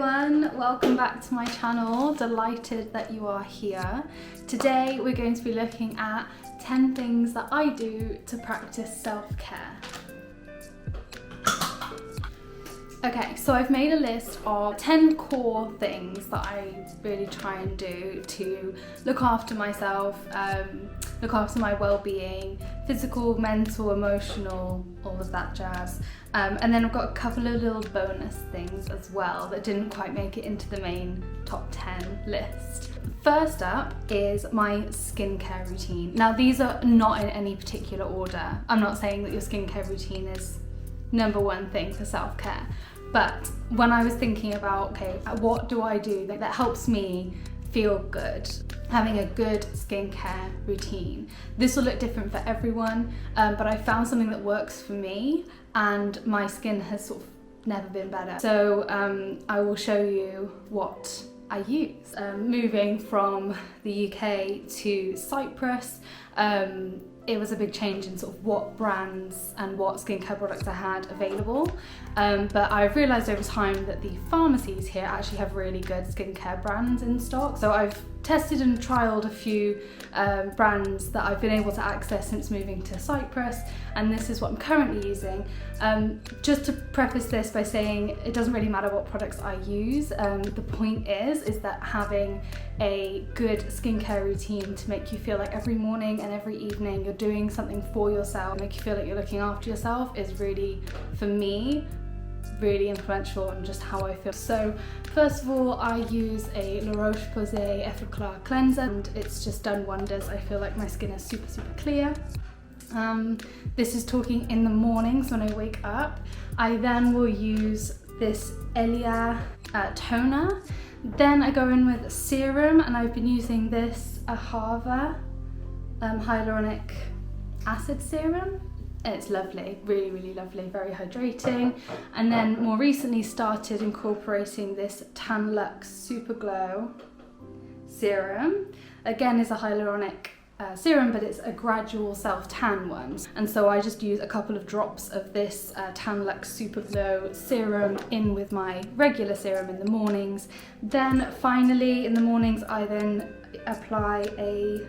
everyone, welcome back to my channel. Delighted that you are here. Today we're going to be looking at 10 things that I do to practice self-care. Okay, so I've made a list of 10 core things that I really try and do to look after myself, look after my well-being, physical, mental, emotional, all of that jazz. And then I've got a couple of little bonus things as well that didn't quite make it into the main top 10 list. First up is my skincare routine. Now these are not in any particular order. I'm not saying that your skincare routine is number one thing for self-care, but when I was thinking about, okay, what do I do that helps me feel good, having a good skincare routine. This will look different for everyone, but I found something that works for me and my skin has sort of never been better. So I will show you what I use. Moving from the UK to Cyprus, it was a big change in sort of what brands and what skincare products I had available. But I've realised over time that the pharmacies here actually have really good skincare brands in stock. So I've tested and trialled a few brands that I've been able to access since moving to Cyprus, and this is what I'm currently using. Just to preface this by saying it doesn't really matter what products I use. The point is that having a good skincare routine to make you feel like every morning and every evening you're doing something for yourself, make you feel like you're looking after yourself, is really, for me, really influential on just how I feel. So first of all, I use a La Roche-Posay Effaclar cleanser, and it's just done wonders. I feel like my skin is super clear. This is talking in the mornings when I wake up. I then will use this Elia toner. Then I go in with a serum, and I've been using this Ahava hyaluronic acid serum. It's lovely, really lovely, very hydrating. And then more recently started incorporating this Tan Luxe Super Glow serum. Again, is a hyaluronic serum, but it's a gradual self-tan one. And so I just use a couple of drops of this Tan Luxe Super Glow serum in with my regular serum in the mornings. Then finally in the mornings I then apply a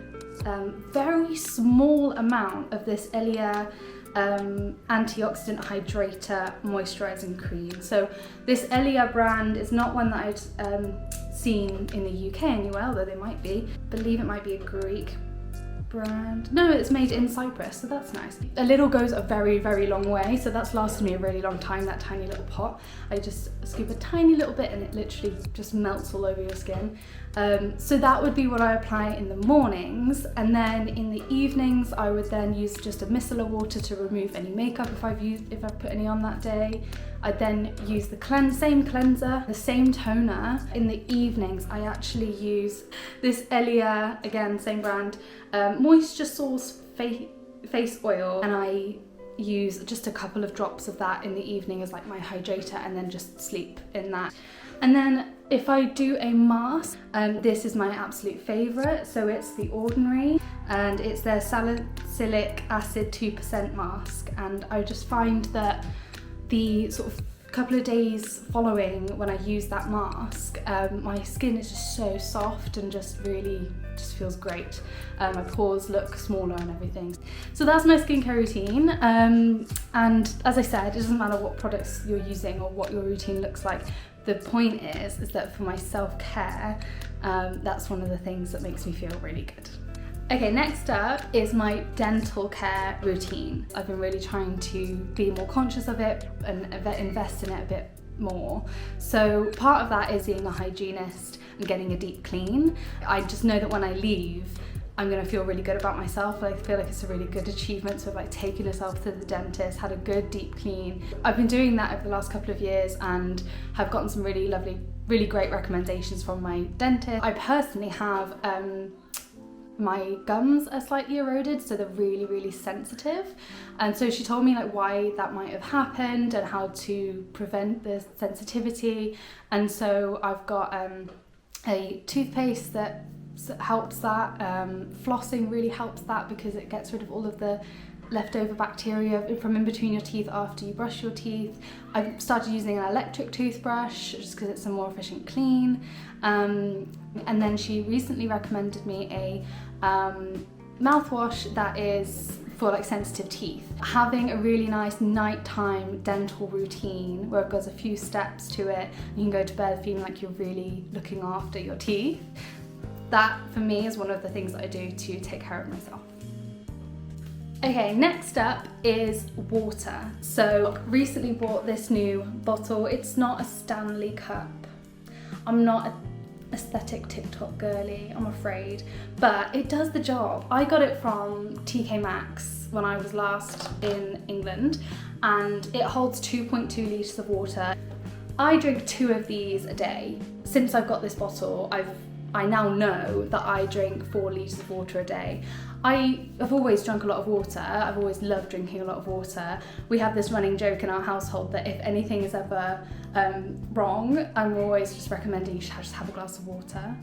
very small amount of this Elia antioxidant hydrator moisturizing cream. So this Elia brand is not one that I'd seen in the UK anywhere, although they might be. I believe it might be a Greek brand. No, it's made in Cyprus, so that's nice. A little goes a very long way, so that's lasted me a really long time, that tiny little pot. I just scoop a tiny little bit and it literally just melts all over your skin. So that would be what I apply in the mornings, and then in the evenings I would then use just a micellar water to remove any makeup if I've put any on that day. I then use the same cleanser, the same toner. In the evenings I actually use this Elia, again same brand, Moisture Source face oil, and I use just a couple of drops of that in the evening as like my hydrator, and then just sleep in that. And then if I do a mask, this is my absolute favourite, so it's The Ordinary, and it's their salicylic acid 2% mask, and I just find that the sort of couple of days following when I use that mask, my skin is just so soft and just feels great. My pores look smaller and everything. So that's my skincare routine, and as I said, it doesn't matter what products you're using or what your routine looks like. The point is that for my self-care, that's one of the things that makes me feel really good. Okay, next up is my dental care routine. I've been really trying to be more conscious of it and invest in it a bit more. So part of that is being a hygienist and getting a deep clean. I just know that when I leave, I'm gonna feel really good about myself. I feel like it's a really good achievement to have like taken yourself to the dentist, had a good deep clean. I've been doing that over the last couple of years and have gotten some really lovely, really great recommendations from my dentist. I personally have my gums are slightly eroded, so they're really sensitive, and so she told me like why that might have happened and how to prevent the sensitivity. And so I've got a toothpaste that helps that. Flossing really helps that because it gets rid of all of the leftover bacteria from in between your teeth after you brush your teeth. I've started using an electric toothbrush just because it's a more efficient clean. And then she recently recommended me a mouthwash that is for like sensitive teeth. Having a really nice nighttime dental routine where there's a few steps to it, you can go to bed feeling like you're really looking after your teeth. That for me is one of the things that I do to take care of myself. Okay, next up is water. So recently bought this new bottle. It's not a Stanley cup. I'm not a aesthetic TikTok girly, I'm afraid, but it does the job. I got it from TK Maxx when I was last in England, and it holds 2.2 litres of water. I drink 2 of these a day. Since I've got this bottle, I now know that I drink 4 litres of water a day. I've always drunk a lot of water. I've always loved drinking a lot of water. We have this running joke in our household that if anything is ever wrong, I'm always just recommending you should just have a glass of water.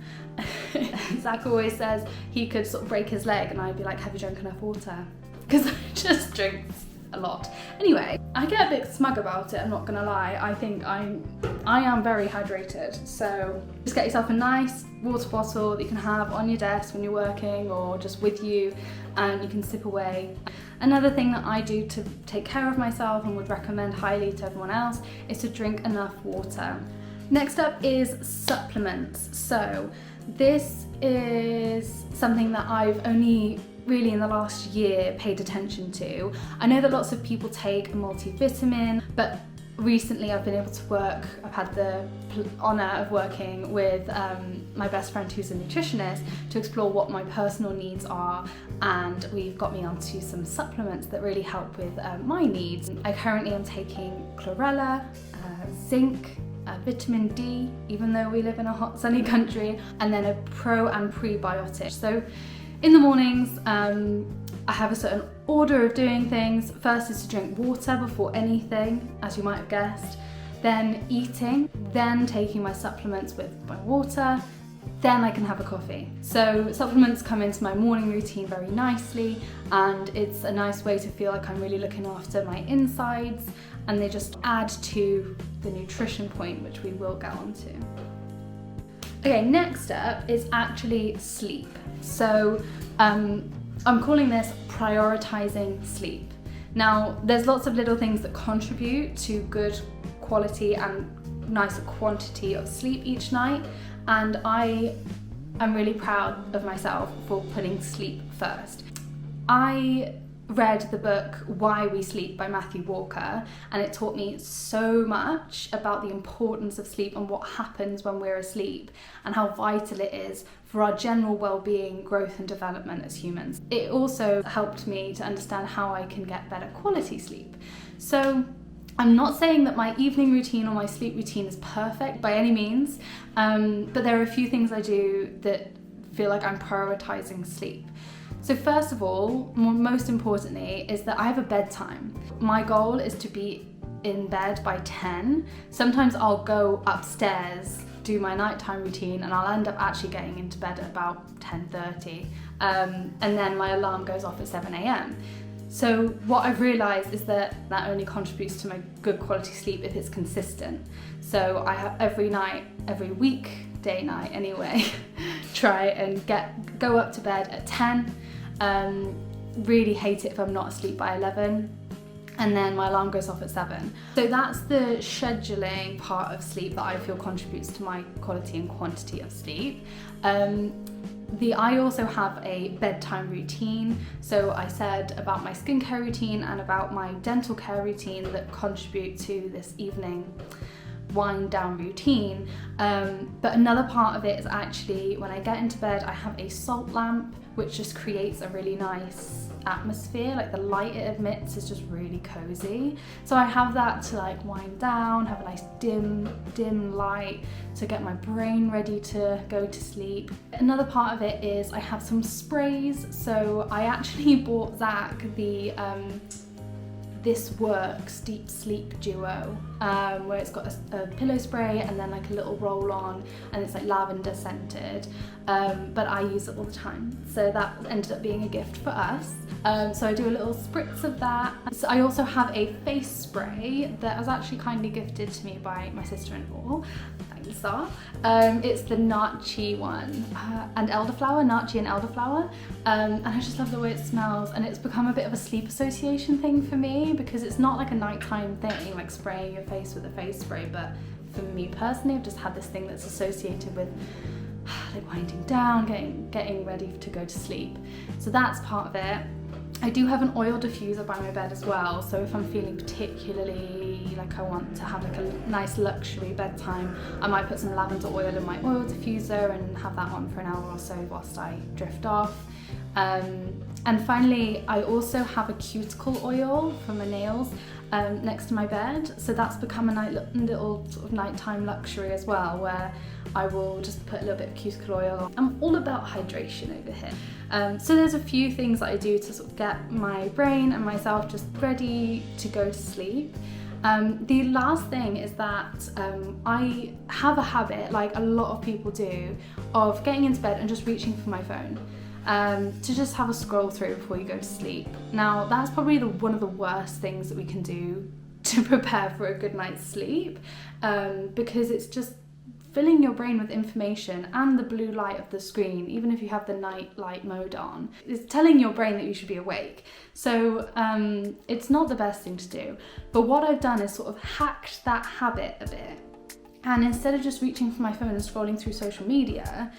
Zach always says he could sort of break his leg and I'd be like, have you drunk enough water? Because I just drink a lot. Anyway, I get a bit smug about it, I'm not gonna lie. I think I am very hydrated, so just get yourself a nice water bottle that you can have on your desk when you're working or just with you, and you can sip away. Another thing that I do to take care of myself and would recommend highly to everyone else is to drink enough water. Next up is supplements. So this is something that I've only really in the last year paid attention to. I know that lots of people take a multivitamin, but recently I've been able to I've had the honour of working with my best friend who's a nutritionist to explore what my personal needs are, and we've got me onto some supplements that really help with my needs. I currently am taking chlorella, zinc, vitamin D, even though we live in a hot sunny country, and then a pro and prebiotic. So in the mornings, I have a certain order of doing things. First is to drink water before anything, as you might have guessed, then eating, then taking my supplements with my water, then I can have a coffee. So supplements come into my morning routine very nicely, and it's a nice way to feel like I'm really looking after my insides, and they just add to the nutrition point, which we will get onto. Okay, next up is actually sleep. So I'm calling this prioritizing sleep. Now, there's lots of little things that contribute to good quality and nicer quantity of sleep each night, and I am really proud of myself for putting sleep first. I read the book Why We Sleep by Matthew Walker, and it taught me so much about the importance of sleep and what happens when we're asleep and how vital it is for our general well-being, growth and development as humans. It also helped me to understand how I can get better quality sleep. So I'm not saying that my evening routine or my sleep routine is perfect by any means, but there are a few things I do that feel like I'm prioritizing sleep. So first of all, most importantly, is that I have a bedtime. My goal is to be in bed by 10. Sometimes I'll go upstairs, do my nighttime routine, and I'll end up actually getting into bed at about 10:30. And then my alarm goes off at 7 a.m. So what I've realised is that only contributes to my good quality sleep if it's consistent. So I have every night, every week, day night anyway, try and go up to bed at 10. Really hate it if I'm not asleep by 11, and then my alarm goes off at 7. So that's the scheduling part of sleep that I feel contributes to my quality and quantity of sleep. I also have a bedtime routine. So I said about my skincare routine and about my dental care routine that contribute to this evening wind down routine. But another part of it is actually when I get into bed, I have a salt lamp, which just creates a really nice atmosphere. Like the light it emits is just really cozy. So I have that to like wind down, have a nice dim light to get my brain ready to go to sleep. Another part of it is I have some sprays. So I actually bought Zach the This Works Deep Sleep Duo, where it's got a pillow spray and then like a little roll on, and it's like lavender scented, but I use it all the time, so that ended up being a gift for us. So I do a little spritz of that. So I also have a face spray that was actually kindly gifted to me by my sister-in-law. Thanks, Star. It's the Nachi one, and elderflower, Nachi and elderflower, and I just love the way it smells, and it's become a bit of a sleep association thing for me, because it's not like a nighttime thing, like spraying your face with a face spray, but for me personally, I've just had this thing that's associated with like winding down, getting ready to go to sleep. So that's part of it. I do have an oil diffuser by my bed as well, so if I'm feeling particularly like I want to have like a nice luxury bedtime, I might put some lavender oil in my oil diffuser and have that on for an hour or so whilst I drift off. And finally, I also have a cuticle oil for my nails next to my bed, so that's become a little sort of nighttime luxury as well, where I will just put a little bit of cuticle oil on. I'm all about hydration over here. So there's a few things that I do to sort of get my brain and myself just ready to go to sleep. The last thing is that I have a habit, like a lot of people do, of getting into bed and just reaching for my phone. To just have a scroll through before you go to sleep. Now that's probably one of the worst things that we can do to prepare for a good night's sleep, because it's just filling your brain with information, and the blue light of the screen, even if you have the night light mode on, is telling your brain that you should be awake. So it's not the best thing to do. But what I've done is sort of hacked that habit a bit, and instead of just reaching for my phone and scrolling through social media,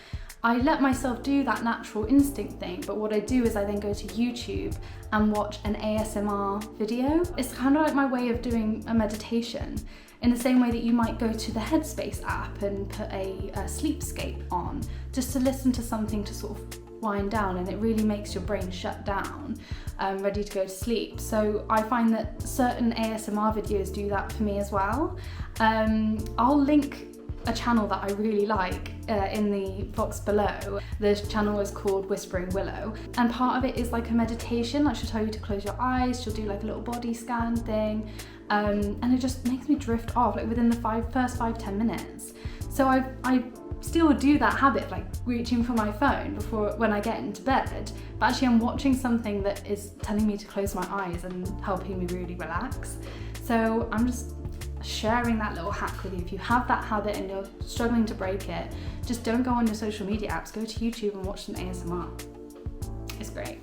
I let myself do that natural instinct thing, but what I do is I then go to YouTube and watch an ASMR video. It's kind of like my way of doing a meditation, in the same way that you might go to the Headspace app and put a sleepscape on, just to listen to something to sort of wind down, and it really makes your brain shut down, ready to go to sleep. So I find that certain ASMR videos do that for me as well. I'll link a channel that I really like in the box below. The channel is called Whispering Willow, and part of it is like a meditation. Like she'll tell you to close your eyes, she'll do like a little body scan thing, and it just makes me drift off like within the first 5-10 minutes. So I still do that habit, like reaching for my phone when I get into bed, but actually I'm watching something that is telling me to close my eyes and helping me really relax. So I'm just sharing that little hack with you. If you have that habit and you're struggling to break it, just don't go on your social media apps, go to YouTube and watch some ASMR. It's great.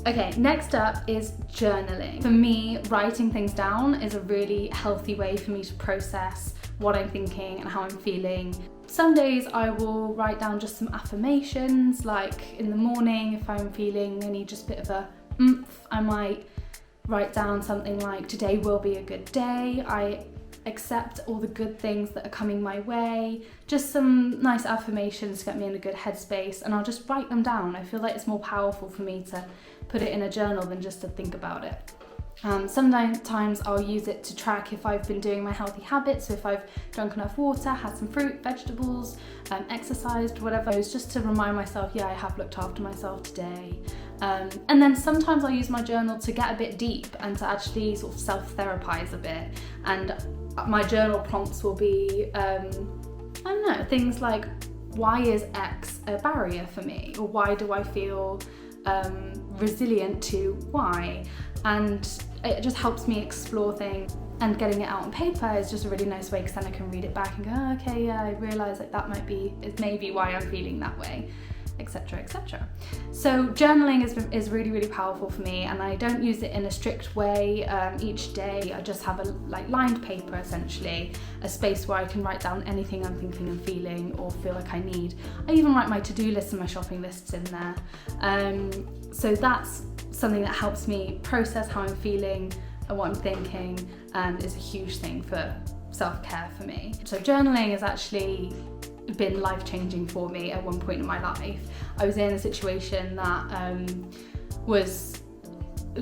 Okay, next up is journaling. For me, writing things down is a really healthy way for me to process what I'm thinking and how I'm feeling. Some days I will write down just some affirmations, like in the morning if I'm feeling I need just a bit of a oomph, I might write down something like, today will be a good day, I accept all the good things that are coming my way, just some nice affirmations to get me in a good headspace, and I'll just write them down. I feel like it's more powerful for me to put it in a journal than just to think about it. Sometimes I'll use it to track if I've been doing my healthy habits, so if I've drunk enough water, had some fruit, vegetables, exercised, whatever. It's just to remind myself, yeah, I have looked after myself today. And then sometimes I'll use my journal to get a bit deep and to actually sort of self-therapize a bit. And my journal prompts will be, I don't know, things like, why is X a barrier for me? Or why do I feel resilient to Y? And it just helps me explore things, and getting it out on paper is just a really nice way, because then I can read it back and go, oh, okay, yeah, I realise that is maybe why I'm feeling that way, etc, etc. So journaling is really, really powerful for me, and I don't use it in a strict way each day. I just have a lined paper, essentially, a space where I can write down anything I'm thinking and feeling or feel like I need. I even write my to-do list and my shopping lists in there. So that's something that helps me process how I'm feeling and what I'm thinking, and is a huge thing for self-care for me. So journaling has actually been life-changing for me at one point in my life. I was in a situation that was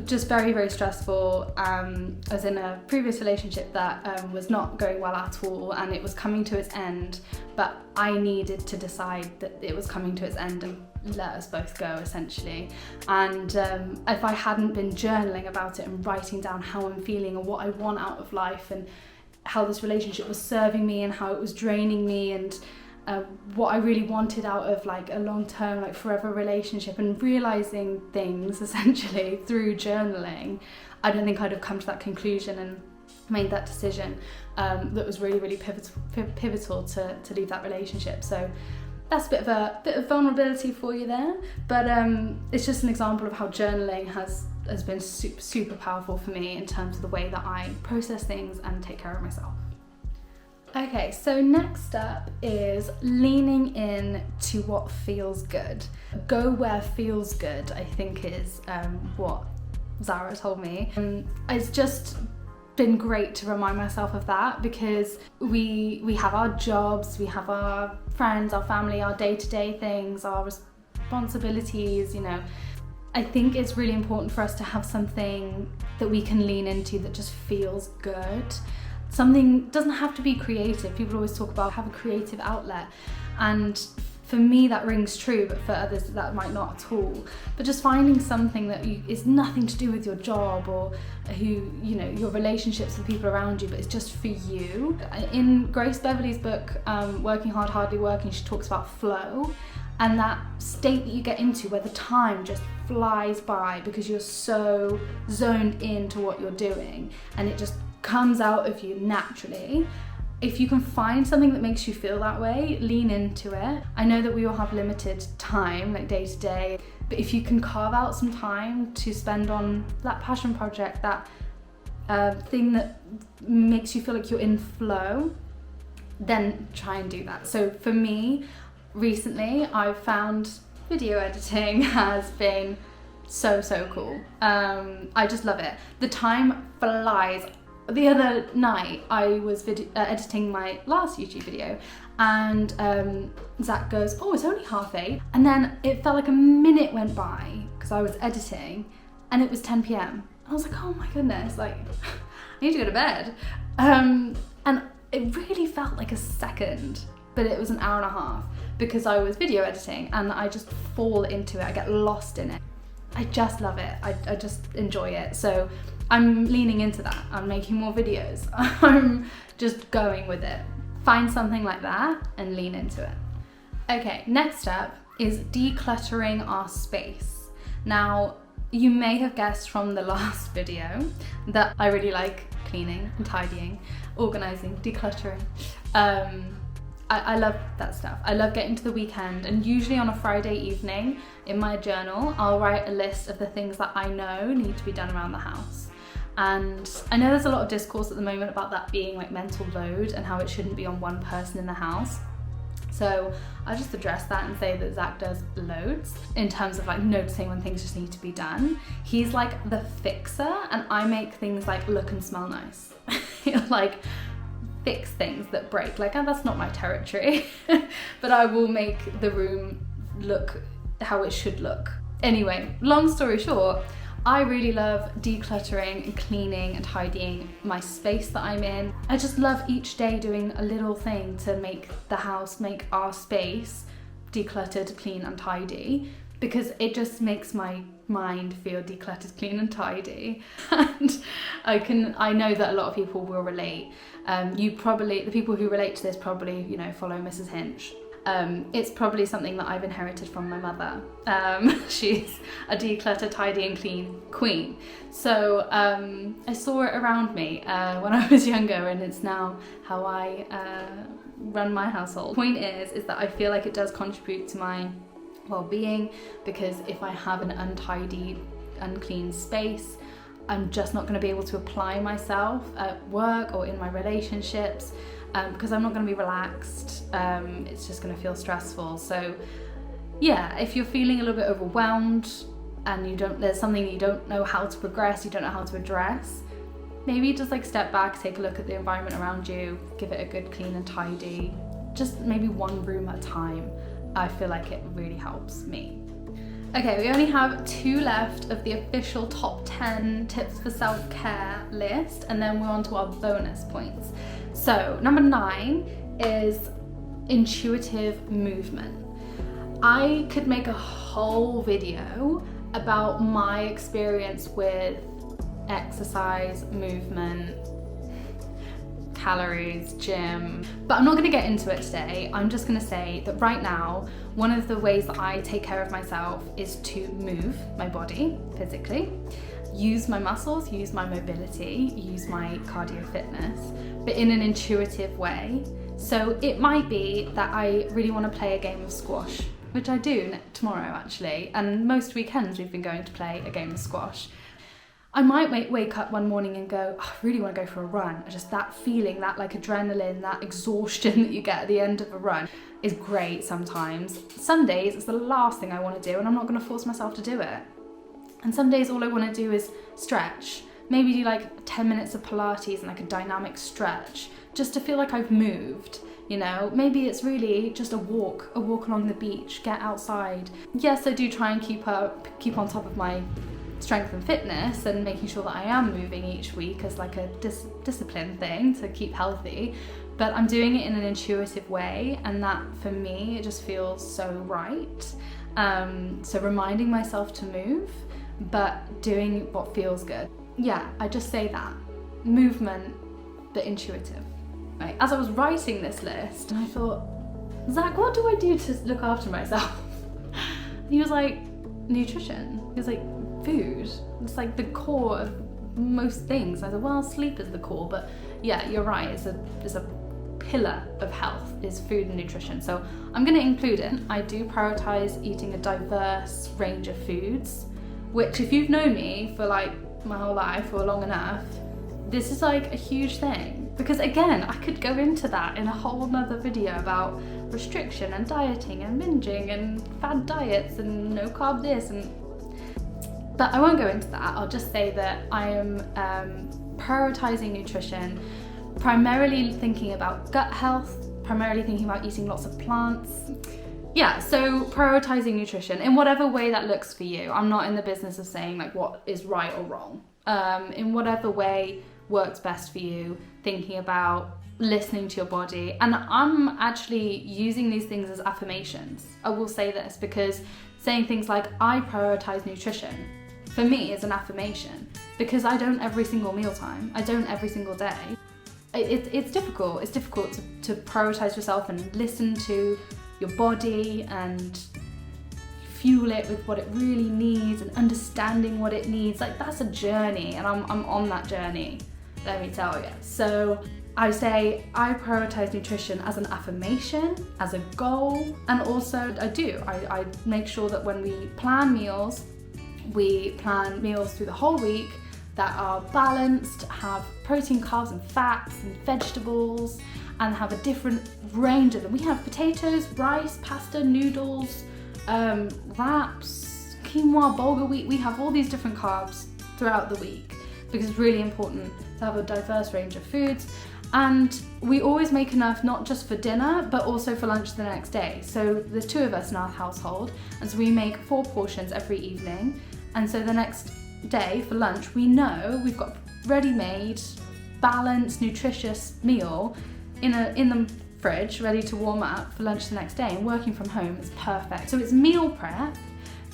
just very, very stressful. I was in a previous relationship that was not going well at all, and it was coming to its end, but I needed to decide that it was coming to its end and let us both go, essentially. And if I hadn't been journaling about it and writing down how I'm feeling and what I want out of life and how this relationship was serving me and how it was draining me, and what I really wanted out of like a long-term, like forever relationship, and realizing things essentially through journaling, I don't think I'd have come to that conclusion and made that decision that was really, really pivotal to leave that relationship. So that's a bit of vulnerability for you there, but it's just an example of how journaling has been super, super powerful for me in terms of the way that I process things and take care of myself. Okay, so next up is leaning in to what feels good. Go where feels good, I think is what Zara told me. It's just been great to remind myself of that, because we have our jobs, we have our friends, our family, our day-to-day things, our responsibilities, you know. I think it's really important for us to have something that we can lean into that just feels good. Something doesn't have to be creative. People always talk about have a creative outlet, and for me that rings true, but for others that might not at all. But just finding something that is nothing to do with your job or your relationships with people around you, but it's just for you. In Grace Beverley's book, Working Hard, Hardly Working, she talks about flow, and that state that you get into where the time just flies by because you're so zoned into what you're doing, and it just comes out of you naturally. If you can find something that makes you feel that way, lean into it. I know that we all have limited time, like day to day, but if you can carve out some time to spend on that passion project, that thing that makes you feel like you're in flow, then try and do that. So for me, recently, I've found video editing has been so cool. I just love it. The time flies. The other night I was editing my last YouTube video, and Zach goes, "Oh, it's only 8:30," and then it felt like a minute went by because I was editing, and it was 10 p.m. I was like, oh my goodness, like I need to go to bed. And it really felt like a second, but it was an hour and a half because I was video editing, and I just fall into it. I get lost in it. I just love it. I just enjoy it. So I'm leaning into that. I'm making more videos. I'm just going with it. Find something like that and lean into it. Okay, next up is decluttering our space. Now, you may have guessed from the last video that I really like cleaning and tidying, organizing, decluttering. I love that stuff. I love getting to the weekend, and usually on a Friday evening in my journal, I'll write a list of the things that I know need to be done around the house. And I know there's a lot of discourse at the moment about that being like mental load and how it shouldn't be on one person in the house. So I just address that and say that Zach does loads in terms of like noticing when things just need to be done. He's like the fixer, and I make things like look and smell nice. Like fix things that break. Like, that's not my territory, but I will make the room look how it should look. Anyway, long story short, I really love decluttering and cleaning and tidying my space that I'm in. I just love each day doing a little thing to make the house, make our space decluttered, clean and tidy, because it just makes my mind feel decluttered, clean and tidy. And I know that a lot of people will relate. The people who relate to this probably, follow Mrs. Hinch. It's probably something that I've inherited from my mother. She's a declutter, tidy and clean queen. So I saw it around me when I was younger, and it's now how I run my household. The point is that I feel like it does contribute to my well-being, because if I have an untidy, unclean space, I'm just not going to be able to apply myself at work or in my relationships. Because I'm not going to be relaxed, it's just going to feel stressful. So yeah, if you're feeling a little bit overwhelmed and there's something that you don't know how to progress, you don't know how to address, maybe just like step back, take a look at the environment around you, give it a good clean and tidy, just maybe one room at a time. I feel like it really helps me. Okay, we only have 2 left of the official top 10 tips for self-care list, and then we're on to our bonus points. So number 9 is intuitive movement. I could make a whole video about my experience with exercise, movement, calories, gym, but I'm not going to get into it today. I'm just going to say that right now, one of the ways that I take care of myself is to move my body physically, use my muscles, use my mobility, use my cardio fitness, but in an intuitive way. So it might be that I really want to play a game of squash, which I do tomorrow actually, and most weekends we've been going to play a game of squash. I might wake up one morning and go, oh, I really want to go for a run. Just that feeling, that like adrenaline, that exhaustion that you get at the end of a run is great sometimes. Some days it's the last thing I want to do and I'm not going to force myself to do it. And some days all I want to do is stretch. Maybe do like 10 minutes of Pilates and like a dynamic stretch just to feel like I've moved. You know, maybe it's really just a walk along the beach, get outside. Yes, I do try and keep on top of my strength and fitness and making sure that I am moving each week as like a discipline thing to keep healthy, but I'm doing it in an intuitive way, and that for me it just feels so right. So reminding myself to move but doing what feels good. Yeah, I just say that movement but intuitive. Right, as I was writing this list and I thought, Zach, what do I do to look after myself? And he was like, nutrition. He was like, food. It's like the core of most things. I said, well, sleep is the core, but yeah, you're right. It's a pillar of health is food and nutrition. So I'm going to include it. I do prioritize eating a diverse range of foods, which if you've known me for like my whole life or long enough, this is like a huge thing. Because again, I could go into that in a whole nother video about restriction and dieting and binging and fad diets and no carb this but I won't go into that. I'll just say that I am prioritizing nutrition, primarily thinking about gut health, primarily thinking about eating lots of plants. Yeah, so prioritizing nutrition in whatever way that looks for you. I'm not in the business of saying like what is right or wrong. In whatever way works best for you, thinking about listening to your body. And I'm actually using these things as affirmations. I will say this because saying things like, I prioritize nutrition, for me is an affirmation, because I don't every single mealtime. I don't every single day. It's difficult. It's difficult to prioritize yourself and listen to your body and fuel it with what it really needs and understanding what it needs. Like, that's a journey, and I'm on that journey, let me tell you. So I say I prioritize nutrition as an affirmation, as a goal, and also I make sure that when we plan meals through the whole week that are balanced, have protein, carbs and fats and vegetables, and have a different range of them. We have potatoes, rice, pasta, noodles, wraps, quinoa, bulgur wheat. We have all these different carbs throughout the week because it's really important to have a diverse range of foods. And we always make enough, not just for dinner, but also for lunch the next day. So there's 2 of us in our household, and so we make 4 portions every evening. And so the next day for lunch, we know we've got ready-made, balanced, nutritious meal in the fridge, ready to warm up for lunch the next day. And working from home is perfect. So it's meal prep,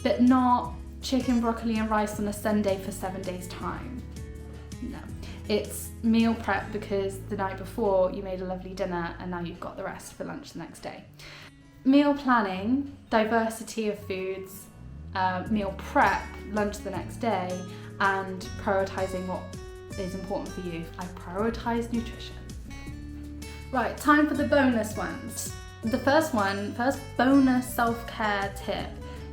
but not chicken, broccoli and rice on a Sunday for 7 days time. No. It's meal prep because the night before you made a lovely dinner and now you've got the rest for lunch the next day. Meal planning, diversity of foods, meal prep, lunch the next day, and prioritizing what is important for you. I prioritize nutrition. Right, time for the bonus ones. The first bonus self-care tip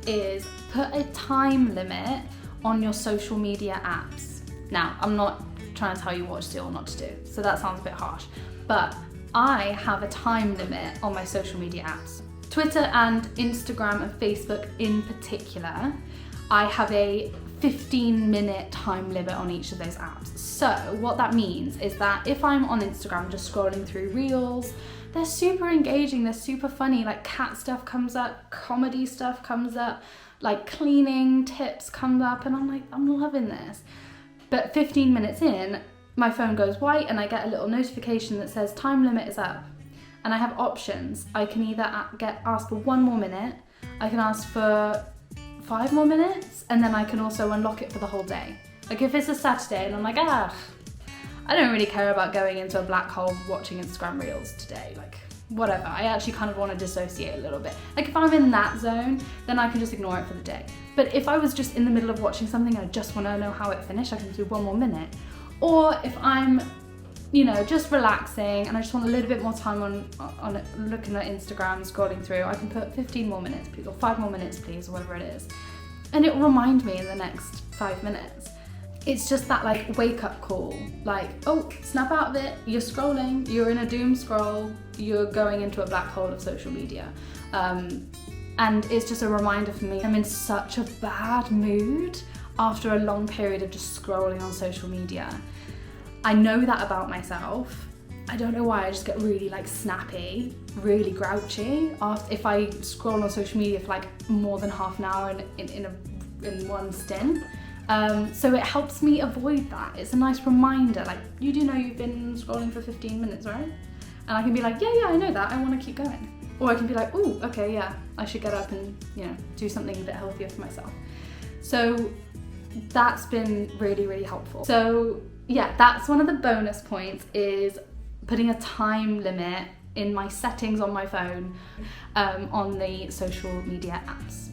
is put a time limit on your social media apps. Now, I'm not trying to tell you what to do or not to do, so that sounds a bit harsh, but I have a time limit on my social media apps. Twitter and Instagram and Facebook in particular, I have a 15-minute time limit on each of those apps. So what that means is that if I'm on Instagram just scrolling through reels, they're super engaging, they're super funny. Like cat stuff comes up, comedy stuff comes up, like cleaning tips comes up, and I'm like, I'm loving this. But 15 minutes in, my phone goes white and I get a little notification that says time limit is up. And I have options. I can either ask for 1 more minute, I can ask for 5 more minutes, and then I can also unlock it for the whole day. Like if it's a Saturday and I'm like, I don't really care about going into a black hole watching Instagram reels today, like whatever. I actually kind of want to dissociate a little bit. Like if I'm in that zone, then I can just ignore it for the day. But if I was just in the middle of watching something and I just want to know how it finished, I can do 1 more minute. Or if I'm, you know, just relaxing and I just want a little bit more time on it, looking at Instagram, scrolling through, I can put 15 more minutes please, or 5 more minutes please, or whatever it is. And it will remind me in the next 5 minutes. It's just that like wake up call, like, oh, snap out of it, you're scrolling, you're in a doom scroll, you're going into a black hole of social media. And it's just a reminder for me, I'm in such a bad mood after a long period of just scrolling on social media. I know that about myself. I don't know why, I just get really like snappy, really grouchy if I scroll on social media for like more than half an hour in one stint. So it helps me avoid that. It's a nice reminder, like, you do know you've been scrolling for 15 minutes, right? And I can be like, yeah, I know that, I want to keep going. Or I can be like, ooh, okay, yeah, I should get up and, you know, do something a bit healthier for myself. So that's been really, really helpful. So yeah, that's one of the bonus points, is putting a time limit in my settings on my phone on the social media apps.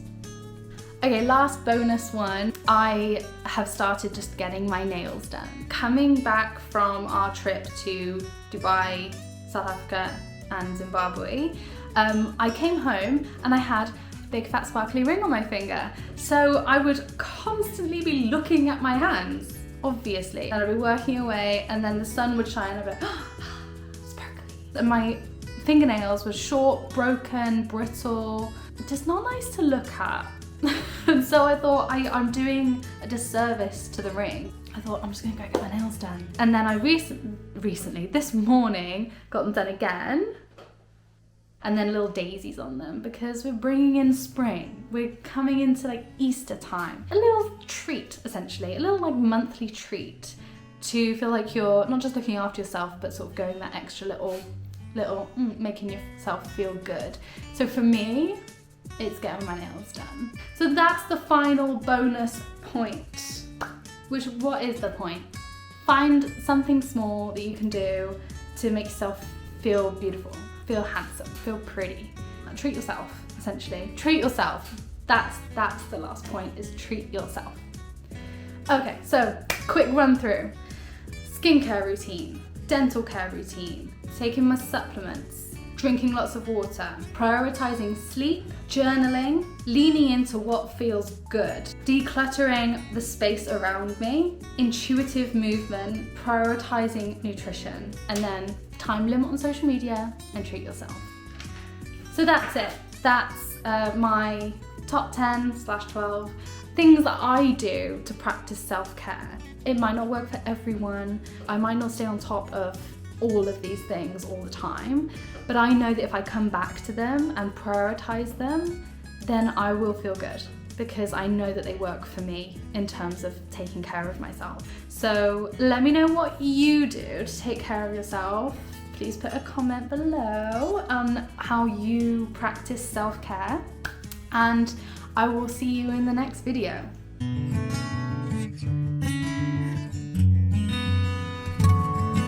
Okay, last bonus one, I have started just getting my nails done. Coming back from our trip to Dubai, South Africa and Zimbabwe, I came home and I had a big fat sparkly ring on my finger. So I would constantly be looking at my hands, obviously. And I'd be working away and then the sun would shine and I'd be like, sparkly. And my fingernails were short, broken, brittle, just not nice to look at. And so I thought I'm doing a disservice to the ring. I thought I'm just gonna go get my nails done. And then I recently, this morning, got them done again. And then little daisies on them because we're bringing in spring. We're coming into like Easter time. A little treat, essentially, a little like monthly treat to feel like you're not just looking after yourself, but sort of going that extra little making yourself feel good. So for me, it's getting my nails done. So that's the final bonus point. What is the point? Find something small that you can do to make yourself feel beautiful, feel handsome, feel pretty. Treat yourself, essentially. Treat yourself. That's the last point, is treat yourself. Okay, so quick run through. Skincare routine, dental care routine, taking my supplements, drinking lots of water, prioritizing sleep, journaling, leaning into what feels good, decluttering the space around me, intuitive movement, prioritizing nutrition, and then time limit on social media and treat yourself. So that's it. That's my top 10/12 things that I do to practice self-care. It might not work for everyone. I might not stay on top of all of these things all the time, but I know that if I come back to them and prioritize them, then I will feel good because I know that they work for me in terms of taking care of myself. So let me know what you do to take care of yourself. Please put a comment below on how you practice self-care, and I will see you in the next video.